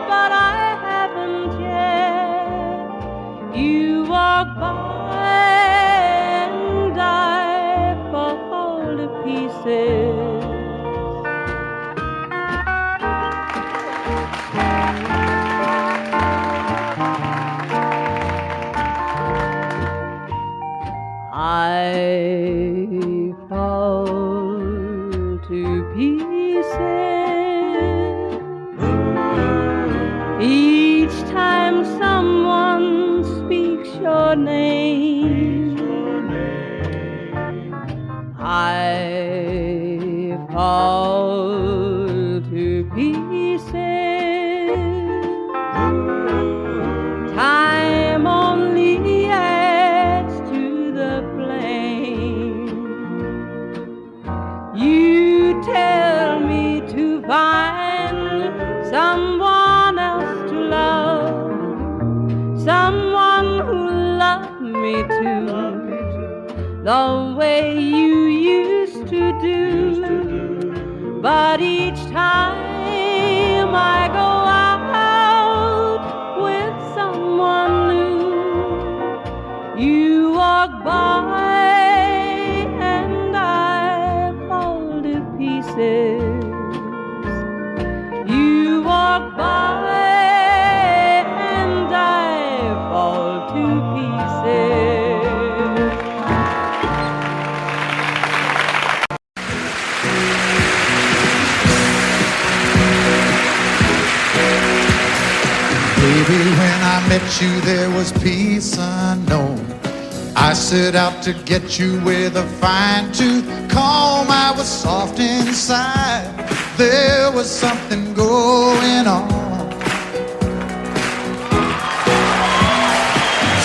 but I haven't yet. You walk by and I fall to pieces. I fall to pieces each time someone speaks your name. I fall to pieces. Time only adds to the flame. You tell me to find someone else to love, someone who loved me too, the way you used to do. But each time I go out with someone new, you walk by and I fall to pieces. You walk by and I fall to pieces. Baby, when I met you, there was peace unknown. I set out to get you with a fine-tooth comb. I was soft inside. There was something going on.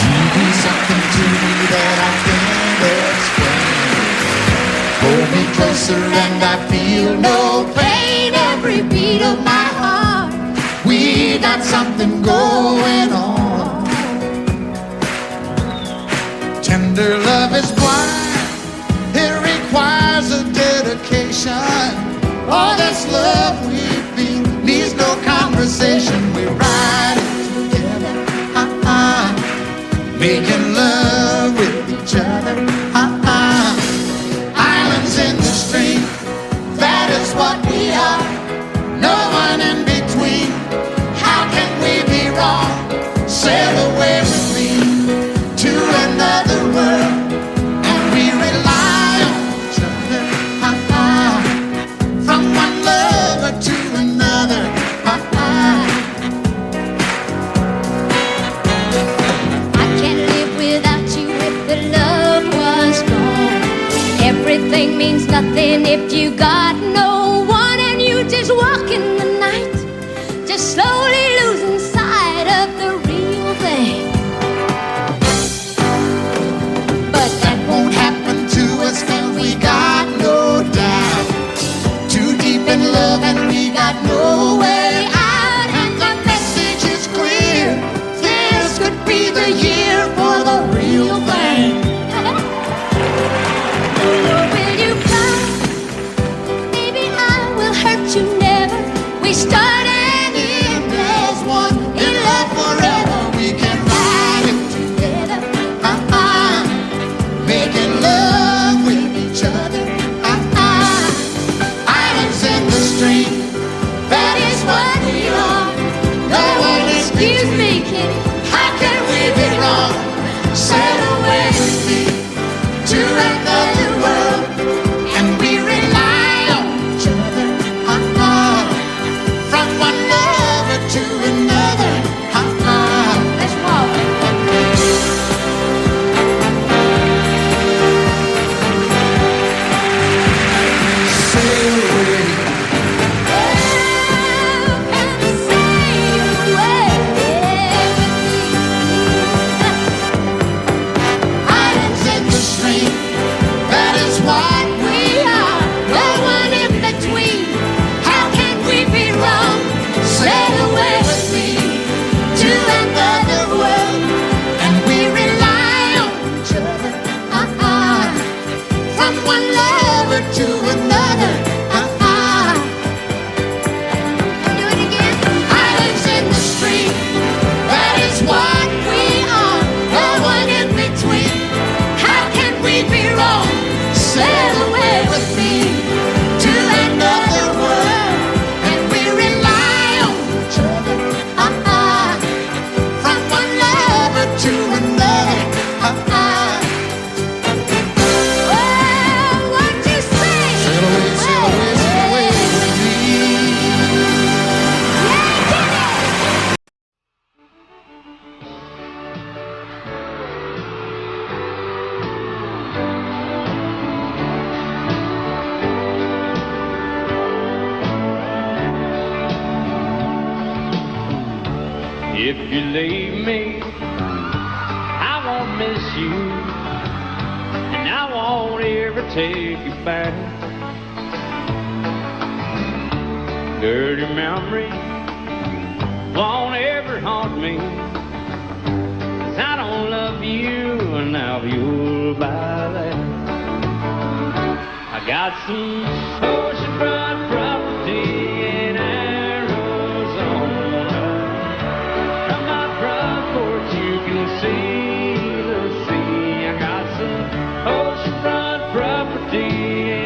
You do something to me that I can't explain. Hold me closer and I feel no pain. Every beat of my heart, we got something going on. Tender love is blind. It requires a dedication. All this love we feel needs no conversation. We ride it together, making love with each other, Islands in the stream, that is what we are. No one in between. How can we be wrong? Sail away with me to another world, and we rely on each other, from one lover to another. If you leave me, I won't miss you, and I won't ever take you back. Dirty memories won't ever haunt me, 'cause I don't love you, and now you'll buy that. I got some oceanfront property in Arizona. From my front porch you can see the sea. I got some oceanfront property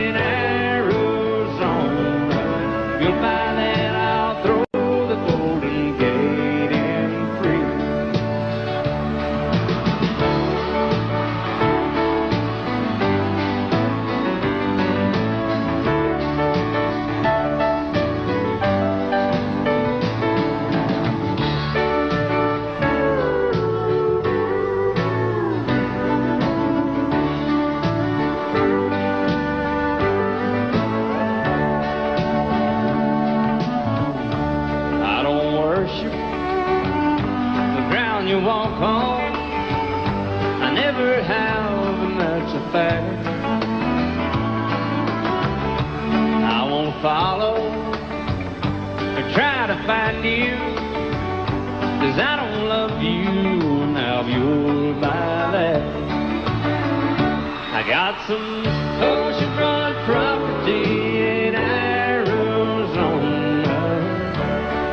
in Arizona. If you'll buy that, I'll throw the Golden Gate in free. I don't worship the ground you walk on. I never have, and that's a fact. I won't follow or try to find you, 'cause I don't love you, now you'll buy that. I got some oceanfront property in Arizona.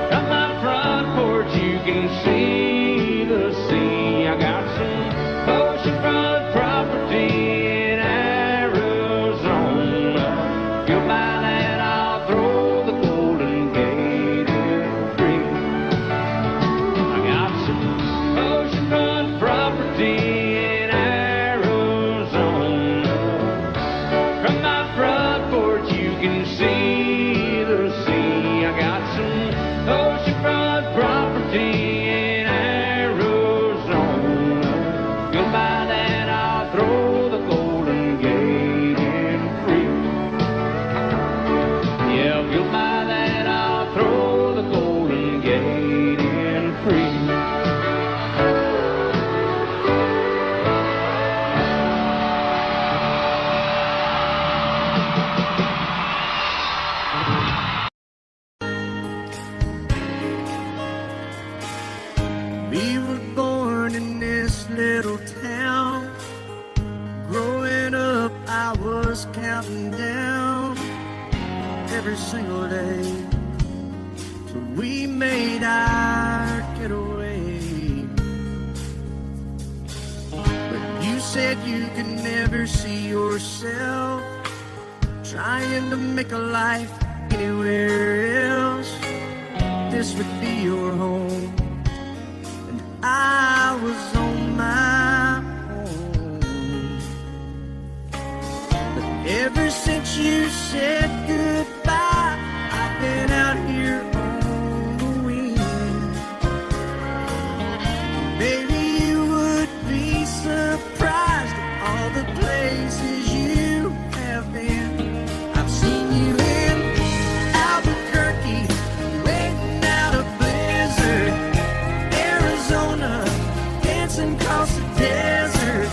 From my front porch you can see the sea. I got some oceanfront property in Arizona. If you'll buy that, I'll throw the Golden Gate in free. I got some oceanfront property in Arizona. From my front porch you can see the sea. I got some oceanfront property in Arizona. If you'll buy that, I'll throw the Golden Gate in free. Yeah, if you'll buy that, I'll throw the Golden Gate in free. We were born in this little town. Growing up, I was counting down every single day till we made our getaway. But you said you could never see yourself trying to make a life anywhere else. This would be your home. I was on my own. But ever since you said goodbye, I've been out here on the wing. Maybe you would be surprised at all the places you have been. I've seen you in Albuquerque, waiting out a blizzard. Arizona, dancing across the desert,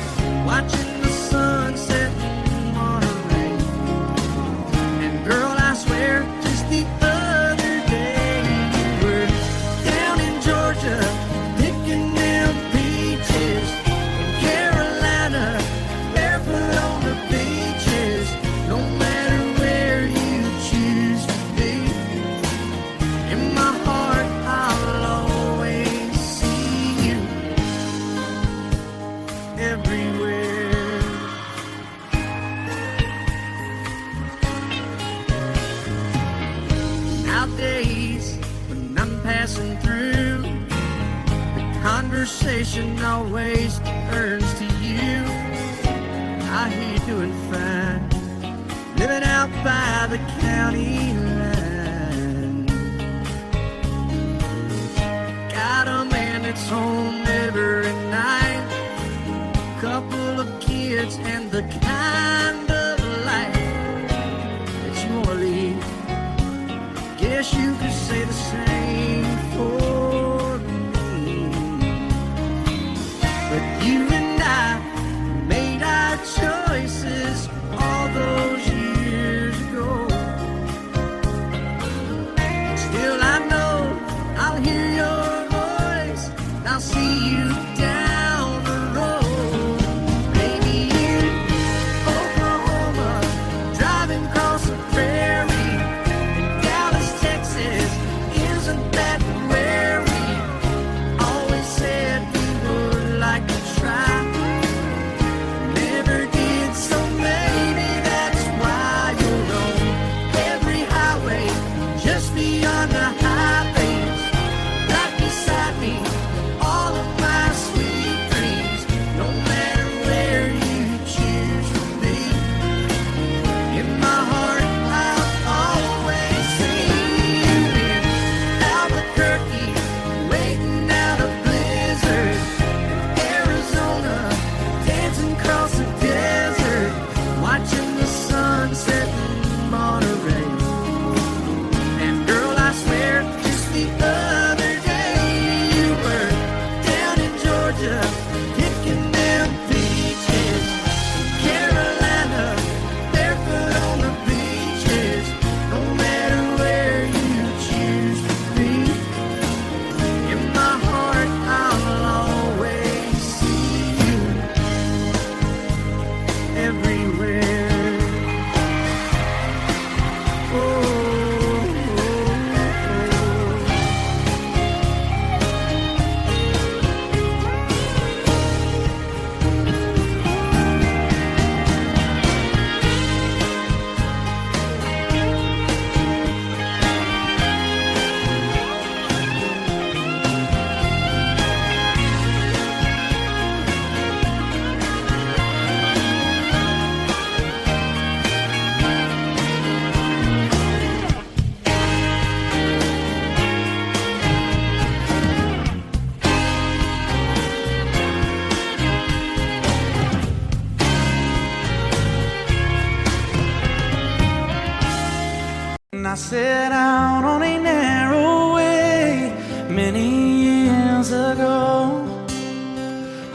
watching the sunset in Monterey. And girl, I swear, just the other day you were down in Georgia, picking them peaches. In Carolina, barefoot on the beaches. No matter where you choose to be, in my heart I'll always see you everywhere. Nowadays, when I'm passing through, the conversation always turns to you. I hear you doing fine, living out by the county line. Got a man that's home every night, couple of kids and the kind of life that you wanna lead. Guess you could say the same for me.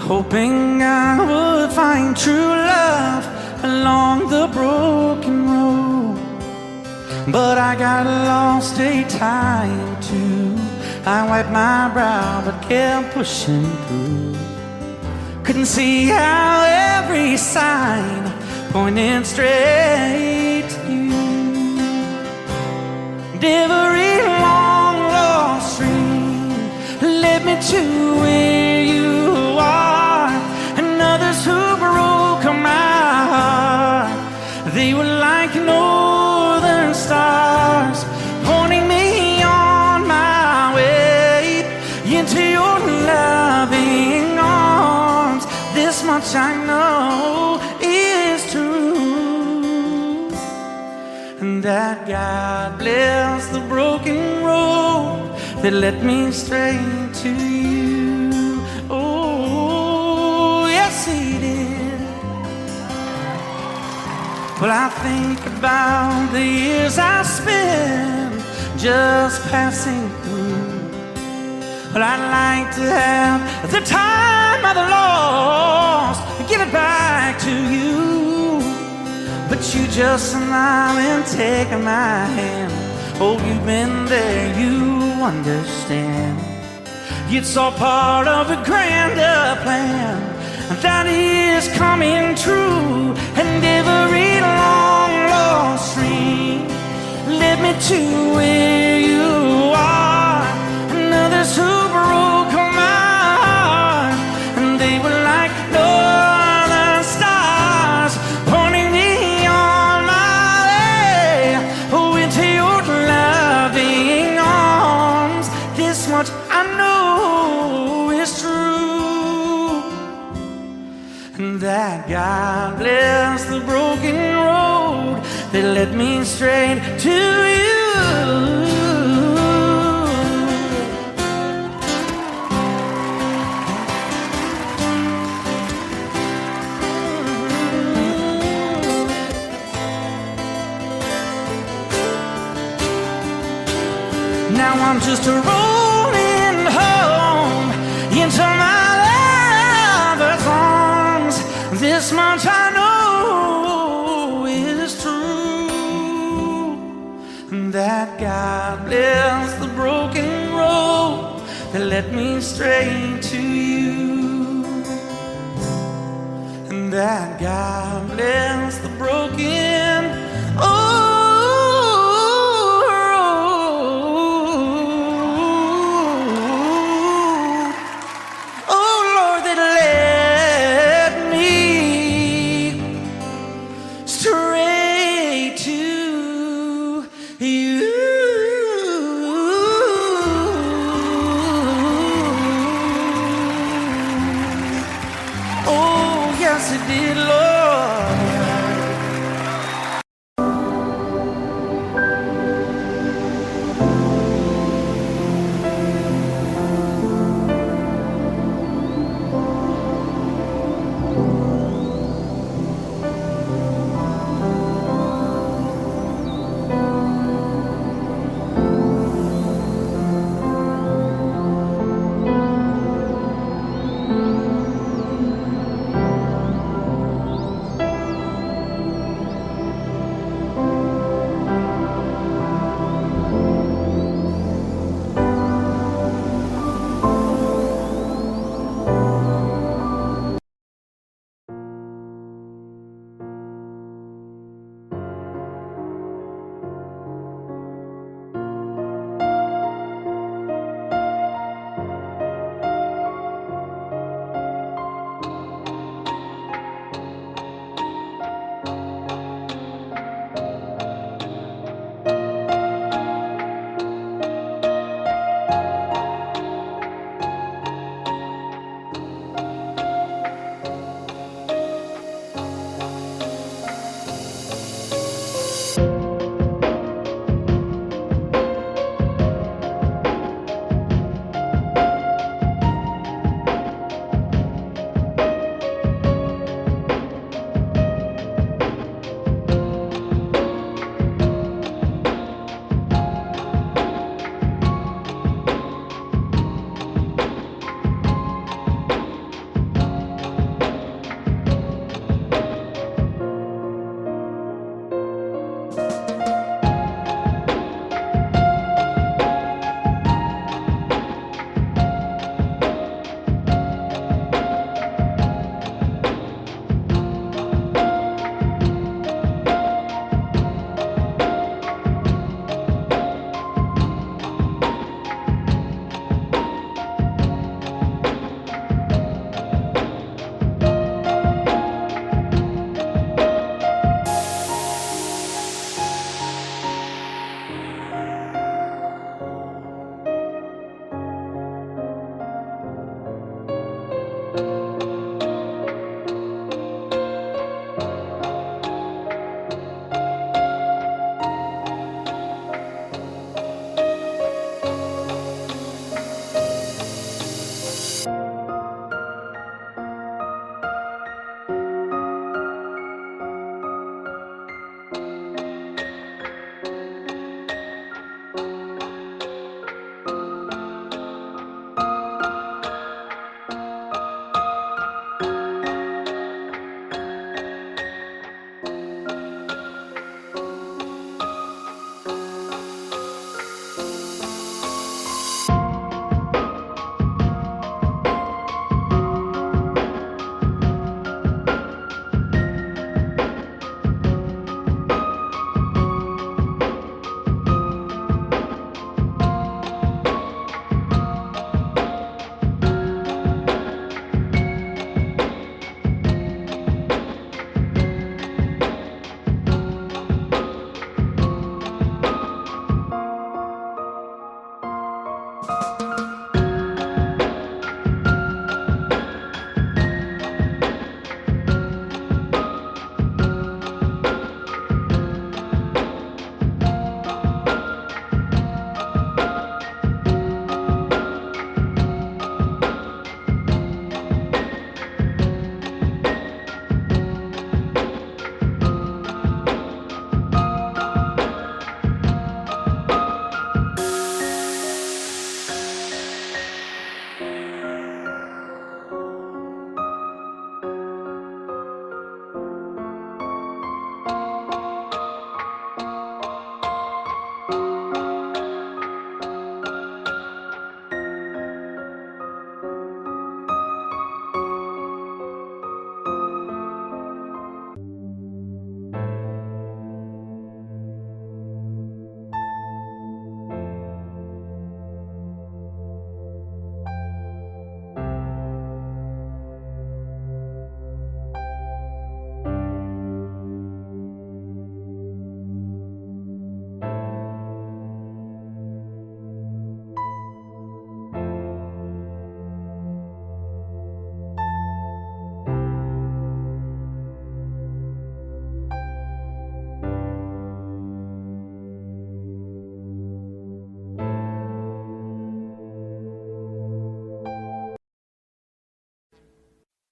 hoping I would find true love along the broken road. But I got lost a time too. I wiped my brow but kept pushing through. Couldn't see how every sign pointed straight to you. Every long lost stream led me to where you are, and others who broke my heart, they were like northern stars, pointing me on my way into your loving arms. This much I know is true, and that God bless the broken road that led me straight to you. Oh, yes, He did. Well, I think about the years I spent just passing through. Well, I'd like to have the time I've lost, give it back to you. But you just smile and take my hand. Oh, you've been there, you understand. It's all part of a grander plan that is coming true. And every long lost stream led me to where you are, and others who broke my heart, and they were like northern stars, pointing me on my way, oh, into your loving arms. This much I know is true, and that God bless the broken road that led me straight to you. Now I'm just rolling home into my lover's arms. This much I know is true, that God bless the broken road that led me straight to you, and that God bless the broken road.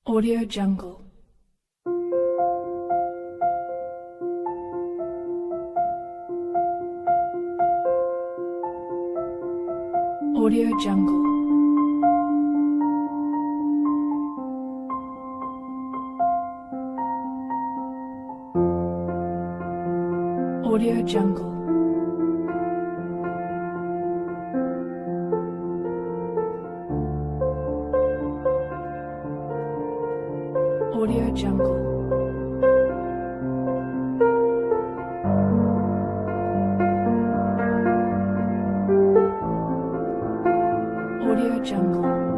Audio Jungle. Audio Jungle. Audio Jungle. Audio Jungle. Audio Jungle.